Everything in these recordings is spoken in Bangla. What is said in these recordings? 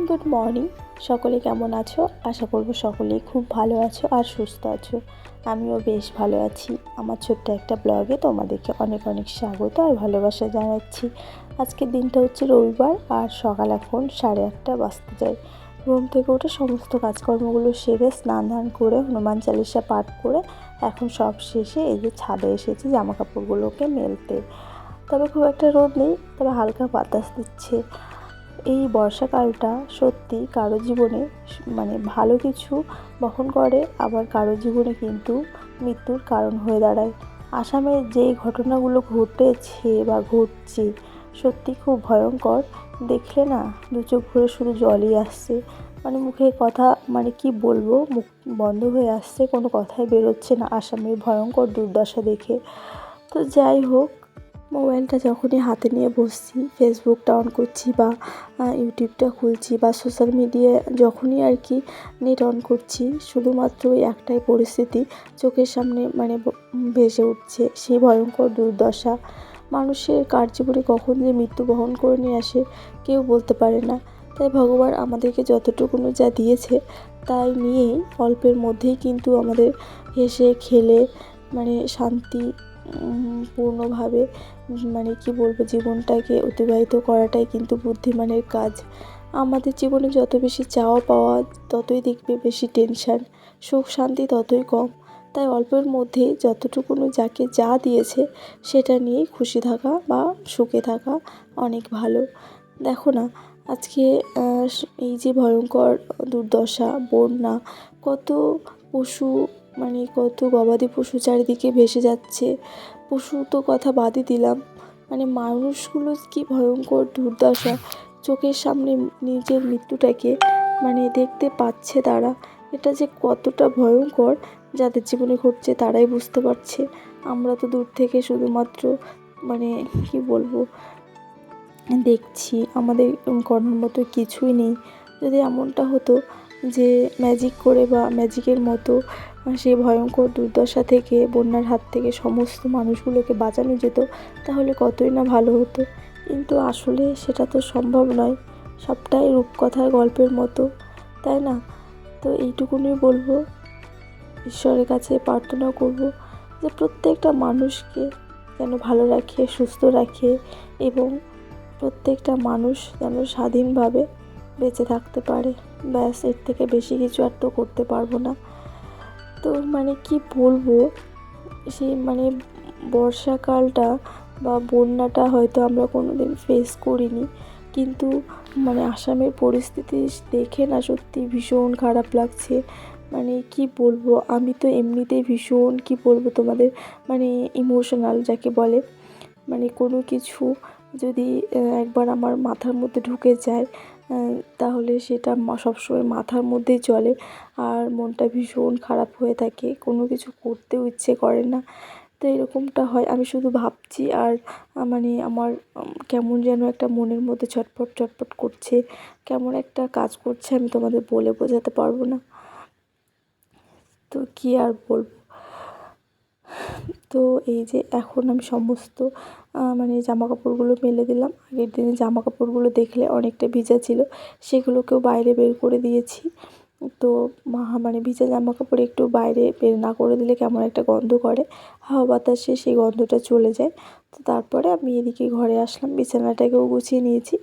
Good morning. সকলে কেমন আছো? আশা করব সকলেই খুব ভালো আছো আর সুস্থ আছো। আমিও বেশ ভালো আছি। আমার ছোট্ট একটা ব্লগে তোমাদেরকে অনেক অনেক স্বাগত আর ভালোবাসা জানাচ্ছি। আজকের দিনটা হচ্ছে রবিবার আর সকাল এখন 8:30 বাজতে যায়। ঘুম থেকে উঠে সমস্ত কাজকর্মগুলো সেরে স্নান ধান করে হনুমান চালিসা পাঠ করে এখন সব শেষে এই যে ছাদে এসেছি জামা কাপড়গুলোকে মেলতে। তবে খুব একটা রোদ নেই, তবে হালকা বাতাস দিচ্ছে। এই বর্ষাকালটা সত্যি কারো জীবনে ভালো কিছু বহন করে, আবার কারো জীবনে কিন্তু মৃত্যুর কারণ হয়ে দাঁড়ায়। আসামে যেই ঘটনাগুলো ঘটেছে বা ঘটছে সত্যি খুব ভয়ঙ্কর। দেখলে না দু চোখ ভরে শুধু জলই আসছে। মুখে কথা কি বলবো, মুখ বন্ধ হয়ে আসছে, কোনো কথাই বেরোচ্ছে না আসামের ভয়ঙ্কর দুর্দশা দেখে। তো যাই হোক, মোবাইলটা যখনই হাতে নিয়ে বসছি, ফেসবুকটা অন করছি বা ইউটিউবটা খুলছি বা সোশ্যাল মিডিয়ায় যখনই আর কি নেট অন করছি, শুধুমাত্র ওই একটাই পরিস্থিতি চোখের সামনে ভেসে উঠছে, সেই ভয়ঙ্কর দুর্দশা। মানুষের কার জীবনে কখন যে মৃত্যু বহন করে নিয়ে আসে কেউ বলতে পারে না। তাই ভগবান আমাদেরকে যতটুকুনো যা দিয়েছে তাই নিয়েই অল্পের মধ্যেই কিন্তু আমাদের হেসে খেলে শান্তি পূর্ণভাবে জীবনটাকে অতিবাহিত করাটাই কিন্তু বুদ্ধিমানের কাজ। আমাদের জীবনে যত বেশি চাওয়া পাওয়া ততই দেখবে বেশি টেনশান, সুখ শান্তি ততই কম। তাই অল্পের মধ্যে যতটুকুনো যাকে যা দিয়েছে সেটা নিয়েই খুশি থাকা বা সুখে থাকা অনেক ভালো। দেখো না, আজকে এই যে ভয়ঙ্কর দুর্দশা, বন্যা, কত পশু কত গবাদি পশু চারিদিকে ভেসে যাচ্ছে। পশু তো কথা বাদই দিলাম, মানুষগুলো কি ভয়ঙ্কর দুর্দশা, চোখের সামনে নিজের মৃত্যুটাকে দেখতে পাচ্ছে তারা। এটা যে কতটা ভয়ঙ্কর যাদের জীবনে ঘটছে তারাই বুঝতে পারছে। আমরা তো দূর থেকে শুধুমাত্র কি বলবো দেখছি, আমাদের করার মতো কিছুই নেই। যদি এমনটা হতো যে ম্যাজিক করে বা ম্যাজিকের মতো সেই ভয়ঙ্কর দুর্দশা থেকে, বন্যার হাত থেকে সমস্ত মানুষগুলোকে বাঁচানো যেত, তাহলে কতই না ভালো হতো। কিন্তু আসলে সেটা তো সম্ভব নয়, সবটাই রূপকথার গল্পের মতো, তাই না? তো এইটুকুনই বলবো, ঈশ্বরের কাছে প্রার্থনা করব যে প্রত্যেকটা মানুষকে যেন ভালো রাখে, সুস্থ রাখে এবং প্রত্যেকটা মানুষ যেন স্বাধীনভাবে বেঁচে থাকতে পারে। ব্যাস, এর থেকে বেশি কিছু আর তো করতে পারবো না। তো কি বলবো, সেই বর্ষাকালটা বা বন্যাটা হয়তো আমরা কোনো দিন ফেস করিনি, কিন্তু আসামের পরিস্থিতি দেখে না সত্যি ভীষণ খারাপ লাগছে। কি বলবো, আমি তো এমনিতেই ভীষণ কি বলবো তোমাদের ইমোশনাল যাকে বলে। কোনো কিছু যদি একবার আমার মাথার মধ্যে ঢুকে যায় তাহলে সেটা সবসময় মাথার মধ্যেই চলে আর মনটা ভীষণ খারাপ হয়ে থাকে, কোনো কিছু করতেও ইচ্ছে করে না। তো এরকমটা হয়, আমি শুধু ভাবছি আর আমার কেমন যেন একটা মনের মধ্যে ছটফট ছটফট করছে, কেমন একটা কাজ করছে, আমি তোমাদের বলে বোঝাতে পারবো না। তো কি আর বলবো। তো এই যে এখন আমি সমস্ত জামা কাপড়গুলো মেলে দিলাম। আগের দিনে জামা কাপড়গুলো দেখলে অনেকটা ভিজা ছিল, সেগুলোকেও বাইরে বের করে দিয়েছি। তো ভিজা জামা কাপড় একটু বাইরে বের না করে দিলে কেমন একটা গন্ধ করে, হাওয়া বাতাসে সেই গন্ধটা চলে যায়। তো তারপরে আমি এদিকে ঘরে আসলাম, বিছানাটাকেও গুছিয়ে নিয়েছি।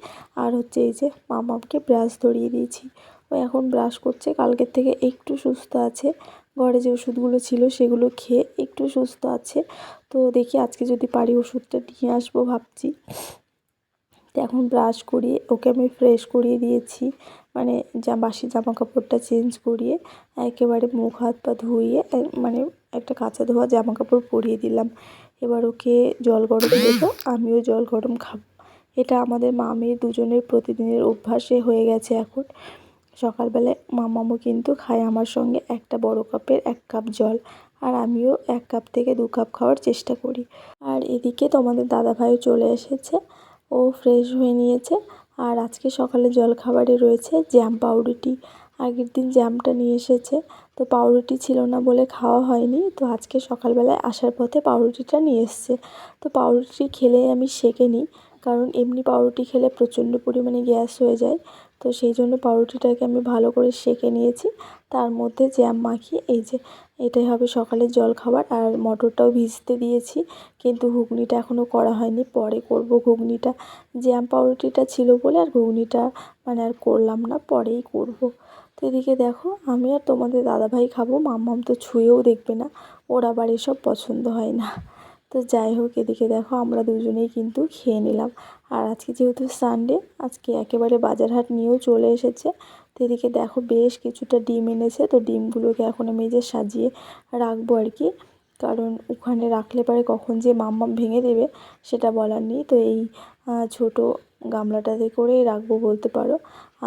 আর হচ্ছে এই যে মামাকে ব্রাশ ধরিয়ে দিয়েছি, ও এখন ব্রাশ করছে, কালকের থেকে একটু সুস্থ আছে। ঘরে যে ওষুধগুলো ছিল সেগুলো খেয়ে একটু সুস্থ আছে। তো দেখি আজকে যদি পারি ওষুধটা নিয়ে আসবো ভাবছি। তো এখন ব্রাশ করিয়ে ওকে আমি ফ্রেশ করিয়ে দিয়েছি, বাসি জামা কাপড়টা চেঞ্জ করিয়ে একেবারে মুখ হাত পা ধুইয়ে একটা কাঁচা ধোয়া জামা কাপড় পরিয়ে দিলাম। এবার ওকে জল গরম দেবো, আমিও জল গরম খাবো। এটা আমাদের মা মেয়ে দুজনের প্রতিদিনের অভ্যাসে হয়ে গেছে এখন। সকালবেলায় মামামও কিন্তু খায় আমার সঙ্গে একটা বড় কাপের 1 কাপ জল, আর আমিও 1 কাপ থেকে 2 কাপ খাওয়ার চেষ্টা করি। আর এদিকে তোমাদের দাদাভাইও চলে এসেছে, ও ফ্রেশ হয়ে নিয়েছে। আর আজকে সকালে জলখাবারে রয়েছে জ্যাম পাউরুটি। আগের দিন জ্যামটা নিয়ে এসেছে, তো পাউরুটি ছিল না বলে খাওয়া হয়নি। তো আজকে সকালবেলায় আসার পথে পাউরুটিটা নিয়ে এসছে। তো পাউরুটি খেলে আমি সেঁকে নিই, কারণ এমনি পাউরুটি খেলে প্রচণ্ড পরিমাণে গ্যাস হয়ে যায়। তো সেই জন্য পাউরুটিটাকে আমি ভালো করে সেঁকে নিয়েছি, তার মধ্যে জ্যাম মাখিয়ে এই যে এটাই হবে সকালের জলখাবার। আর মটরটাও ভিজতে দিয়েছি, কিন্তু ঘুগনিটা এখনও করা হয়নি, পরে করব ঘুগনিটা। জ্যাম পাউরুটিটা ছিল বলে আর ঘুগনিটা মানে আর করলাম না, পরেই করব। তো এদিকে দেখো আমি আর তোমাদের দাদাভাই খাবো, মাম্মাম তো ছুঁয়েও দেখবে না, ওর আবার এসব পছন্দ হয় না। তো যাই হোক, এদিকে দেখো আমরা দুজনেই কিন্তু খেয়ে নিলাম। আর আজকে যেহেতু সানডে, আজকে একেবারে বাজার হাট নিয়েও চলে এসেছে। তো এদিকে দেখো বেশ কিছুটা ডিম এনেছে, তো ডিমগুলোকে এখন আমি এই যে সাজিয়ে রাখবো আর কি, কারণ ওখানে রাখলে পরে কখন যে মাম্মাম ভেঙে দেবে সেটা বলার নেই। তো এই ছোটো গামলাটাতে করেই রাখবো বলতে পারো।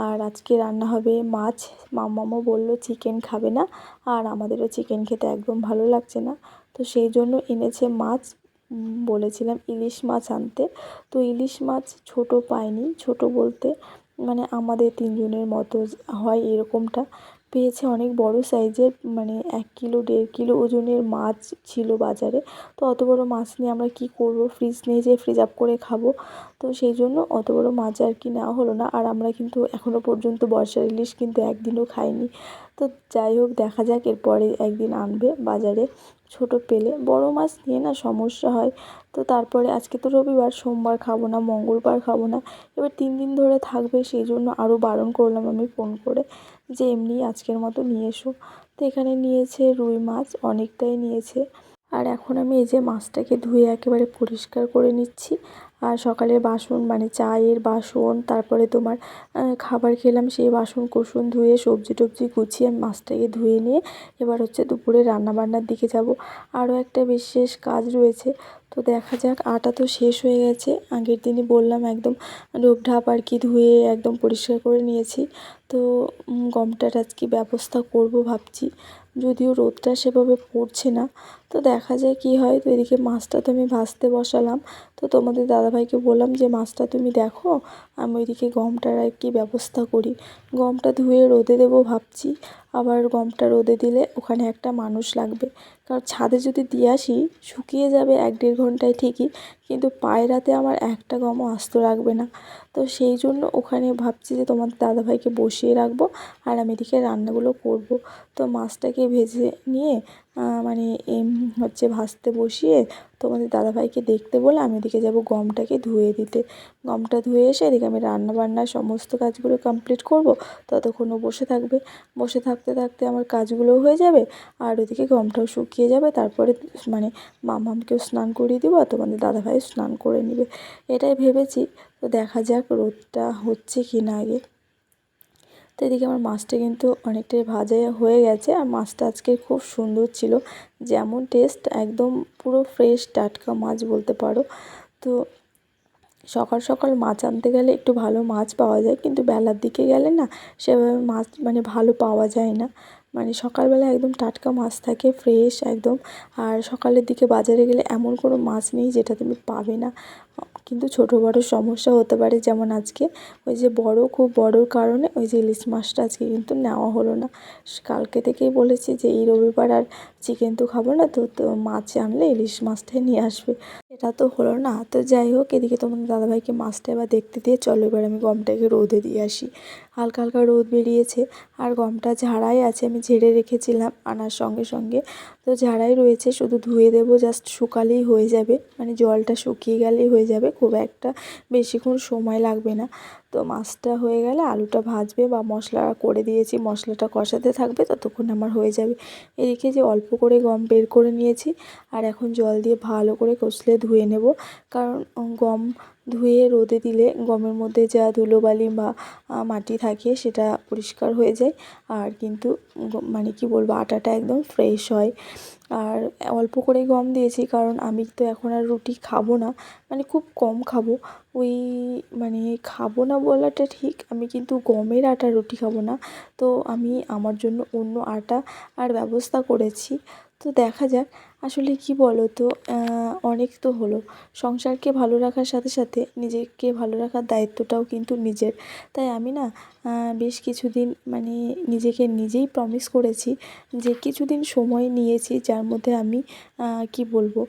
আর আজকে রান্না হবে মাছ, মাম্মামও বললো চিকেন খাবে না, আর আমাদেরও চিকেন খেতে একদম ভালো লাগছে না। তো সেই জন্য এনেছে মাছ, বলেছিলাম ইলিশ মাছ আনতে। তো ইলিশ মাছ ছোট পাইনি, ছোট বলতে মানে আমাদের তিনজনের মতো হয় এরকমটা পেয়েছে, অনেক বড় সাইজের, মানে 1 কিলো 1.5 কিলো ওজনের মাছ ছিল বাজারে। তো অত বড় মাছ নিয়ে আমরা কি করব, ফ্রিজ নিয়ে যেয়ে ফ্রিজ আপ করে খাবো। তো সেই জন্য অত বড় মাছ আর কি নেওয়া হলো না। আর আমরা কিন্তু এখনও পর্যন্ত বর্ষার ইলিশ কিন্তু একদিনও খাইনি। তো যাই হোক, দেখা যাক এরপরে একদিন আনবে বাজারে, ছোট পেলে। বড় মাছ নিয়ে না সমস্যা হয়। তো তারপরে আজকে তো রবিবার, সোমবার খাবো না, মঙ্গলবার খাবো না, এবার 3 দিন ধরে থাকবে, সেই জন্য আরও বারণ করলাম আমি ফোন করে যে এমনি আজকের মতো নিয়ে এসো। তো এখানে নিয়েছে রুই মাছ, অনেকটাই নিয়েছে। আর এখন আমি এই যে মাছটাকে ধুয়ে একেবারে পরিষ্কার করে নিচ্ছি। আর সকালের বাসন মানে চায়ের বাসন, তারপরে তোমার খাবার খেলাম সেই বাসন কোসন ধুয়ে সবজি টবজি গুছিয়ে আমি মাছটাকে ধুয়ে নিয়ে এবার হচ্ছে দুপুরে রান্নাবান্নার দিকে যাব। আরও একটা বিশেষ কাজ রয়েছে, তো দেখা যাক। আটা তো শেষ হয়ে গেছে, আগের দিনই বললাম একদম ঢোপঢাপ আর কি ধুয়ে একদম পরিষ্কার করে নিয়েছি। তো গমটার আজকে ব্যবস্থা করব ভাবছি, যদিও রোদটা সেভাবে পড়ছে না। তো দেখা যায় কি হয়। তো এদিকে মাছটা তো আমি ভাজতে বসালাম। তো তোমাদের দাদাভাইকে বললাম যে মাছটা তুমি দেখো, আমি ওইদিকে গমটার আর কি ব্যবস্থা করি। গমটা ধুয়ে রোদে দেবো ভাবছি, আবার গমটা রোদে দিলে ওখানে একটা মানুষ লাগবে, কারণ ছাদে যদি দিয়ে আসি শুকিয়ে যাবে 1-1.5 ঘন্টায় ঠিকই, কিন্তু পায়রাতে আমার একটা গমও আস্ত রাখবে না। তো সেই জন্য ওখানে ভাবছি যে তোমাদের দাদাভাইকে বসিয়ে রাখবো, আর আমি এদিকে রান্নাগুলো করব। তো মাছটাকে ভেজে নিয়ে মানে হচ্ছে ভাজতে বসিয়ে তোমাদের দাদাভাইকে দেখতে বলে আমি এদিকে যাব গমটাকে ধুয়ে দিতে। গমটা ধুয়ে এসে এদিকে আমি রান্নাবান্নার সমস্ত কাজগুলো কমপ্লিট করব। ততক্ষণ ও বসে থাকবে, বসে থাকতে থাকতে আমার কাজগুলোও হয়ে যাবে, আর ওদিকে গমটাও শুকিয়ে যাবে। তারপরে মানে মামামকেও স্নান করিয়ে দেবো, আর তোমাদের দাদাভাইও স্নান করে নেবে, এটাই ভেবেছি। তো দেখা যাক রোদটা হচ্ছে কি না আগে। তো এদিকে আমার মাছটা কিন্তু অনেকটাই ভাজা হয়ে গেছে, আর মাছটা আজকে খুব সুন্দর ছিল, যেমন টেস্ট একদম পুরো ফ্রেশ টাটকা মাছ বলতে পারো। তো সকাল সকাল মাছ আনতে গেলে একটু ভালো মাছ পাওয়া যায়, কিন্তু বেলার দিকে গেলে না সেভাবে মাছ মানে ভালো পাওয়া যায় না। মানে সকালবেলা একদম টাটকা মাছ থাকে, ফ্রেশ একদম। আর সকালের দিকে বাজারে গেলে এমন কোনো মাছ নেই যেটা তুমি পাবে না, কিন্তু ছোটো বড়ো সমস্যা হতে পারে। যেমন আজকে ওই যে খুব বড়োর কারণে ওই যে ইলিশ মাছটা আজকে কিন্তু নেওয়া হলো না। কালকে থেকেই বলেছি যে এই রবিবার আর চিকেন তো খাবো না, তো মাছ আনলে ইলিশ মাছটাই নিয়ে আসবে, এটা তো হলো না। তো যাই হোক, এদিকে তোমাদের দাদাভাইকে মাছটা এবার দেখতে দিয়ে চলো এবার আমি গমটাকে রোদে দিয়ে আসি। হালকা হালকা রোদ বেরিয়েছে, আর গমটা ঝাড়াই আছে, আমি ঝেড়ে রেখেছিলাম আনার সঙ্গে সঙ্গে। তো ঝাড়াই রয়েছে, শুধু ধুয়ে দেবো, জাস্ট শুকালেই হয়ে যাবে, মানে জলটা শুকিয়ে গেলেই হয়ে যাবে, খুব একটা বেশিক্ষণ সময় লাগবে না। তো মাছটা হয়ে গেলে আলুটা ভাজবে বা মশলা করে দিয়েছি, মশলাটা কষাতে থাকবে, ততক্ষণ আমার হয়ে যাবে। এদিকে যে অল্প করে গম বের করে নিয়েছি, আর এখন জল দিয়ে ভালো করে কষলে ধুয়ে নেব, কারণ গম ধুয়ে রোদে দিলে গমের মধ্যে যা ধুলোবালি বা মাটি থাকে সেটা পরিষ্কার হয়ে যায়, আর কিন্তু মানে কি বলবো আটাটা একদম ফ্রেশ হয়। আর অল্প করেই গম দিয়েছি, কারণ আমি তো এখন আর রুটি খাবো না, মানে খুব কম খাবো। ওই মানে খাবো না বলাটা ঠিক, আমি কিন্তু গমের আটার রুটি খাবো না। তো আমি আমার জন্য অন্য আটা আর ব্যবস্থা করেছি। তো দেখা যাক, আসলে কি বলো তো, অনেক তো হলো, সংসারকে ভালো রাখার সাথে সাথে নিজেকে ভালো রাখার দায়িত্বটাও কিন্তু নিজের। তাই আমি না বেশ কিছুদিন মানে নিজেকে নিজেই প্রমিস করেছি যে কিছুদিন সময় নিয়েছি, যার মধ্যে আমি কি বলবো,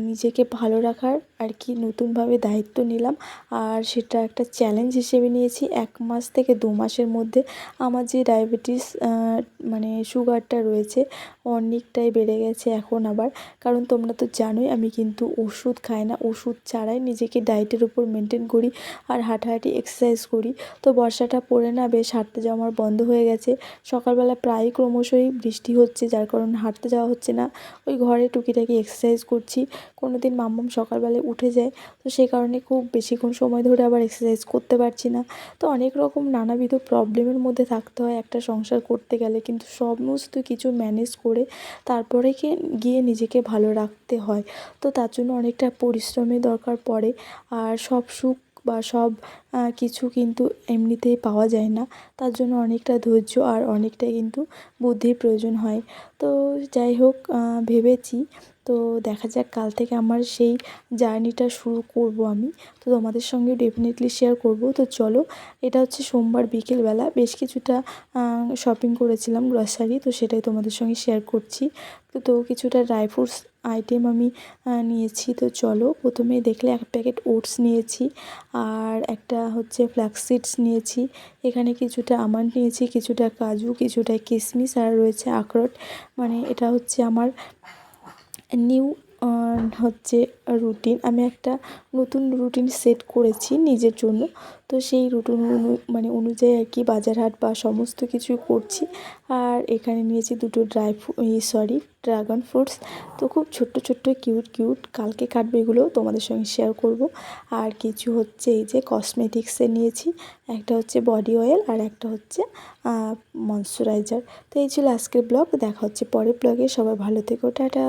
নিজেকে ভালো রাখার আর কি নতুনভাবে দায়িত্ব নিলাম। আর সেটা একটা চ্যালেঞ্জ হিসেবে নিয়েছি। 1 মাস থেকে 2 মাসের মধ্যে আমার যে ডায়াবেটিস মানে সুগারটা রয়েছে অনেকটাই বেড়ে গেছে এখন আবার। কারণ তোমরা তো জানোই আমি কিন্তু ওষুধ খাই না, ওষুধ ছাড়াই নিজেকে ডায়েটের উপর মেনটেন করি আর হাঁটাহাঁটি এক্সারসাইজ করি। তো বর্ষাটা পড়ে না বেশ হাঁটতে যাওয়া আমার বন্ধ হয়ে গেছে। সকালবেলা প্রায়ই ক্রমশই বৃষ্টি হচ্ছে, যার কারণে হাঁটতে যাওয়া হচ্ছে না। ওই ঘরে টুকিটাকি এক্সারসাইজ করছি। কোনো দিন মাম্মাম সকালবেলায় উঠে যায়, তো সেই কারণে খুব বেশিক্ষণ সময় ধরে আবার এক্সারসাইজ করতে পারছি না। তো অনেক রকম নানাবিধ প্রবলেমের মধ্যে থাকতে হয় একটা সংসার করতে গেলে, কিন্তু সমস্ত কিছু ম্যানেজ করে তারপরে গিয়ে নিজেকে ভালো রাখতে হয়। তো তার জন্য অনেকটা পরিশ্রমের দরকার পড়ে। আর সব সুখ বা সব কিছু কিন্তু এমনিতেই পাওয়া যায় না। তার জন্য অনেকটা ধৈর্য আর অনেকটাই কিন্তু বুদ্ধির প্রয়োজন হয়। তো যাই হোক, ভেবেছি তো দেখা যাক, কাল থেকে আমার সেই জার্নিটা শুরু করব আমি। তো তোমাদের সঙ্গে ডেফিনেটলি শেয়ার করব। তো চলো, এটা হচ্ছে সোমবার বিকেলবেলা বেশ কিছুটা শপিং করেছিলাম গ্রসারি, তো সেটাই তোমাদের সঙ্গে শেয়ার করছি। তো কিছুটা ড্রাই ফ্রুটস আইটেম আমি নিয়েছি। তো চলো, প্রথমেই দেখলে 1 প্যাকেট ওটস নিয়েছি আর একটা হচ্ছে ফ্ল্যাক্স সিডস নিয়েছি। এখানে কিছুটা আমন্ড নিয়েছি, কিছুটা কাজু, কিছুটা কিশমিশ আর রয়েছে আখরোট। মানে এটা হচ্ছে আমার নিউ হচ্ছে রুটিন। আমি একটা নতুন রুটিন সেট করেছি নিজের জন্য। তো সেই রুটিন অনুযায়ী আর কি বাজার হাট বা সমস্ত কিছু করছি। আর এখানে নিয়েছি 2টো ড্রাগন ফ্রুটস। তো খুব ছোট্ট ছোট্ট কিউট কালকে কাটবো, এগুলো তোমাদের সঙ্গে শেয়ার করব। আর কিছু হচ্ছে এই যে কসমেটিক্সের নিয়েছি, একটা হচ্ছে বডি অয়েল আর একটা হচ্ছে ময়েশ্চারাইজার। তো এই ছিল আজকের ব্লগ। দেখা হচ্ছে পরের ব্লগে। সবাই ভালো থেকো, টাটা।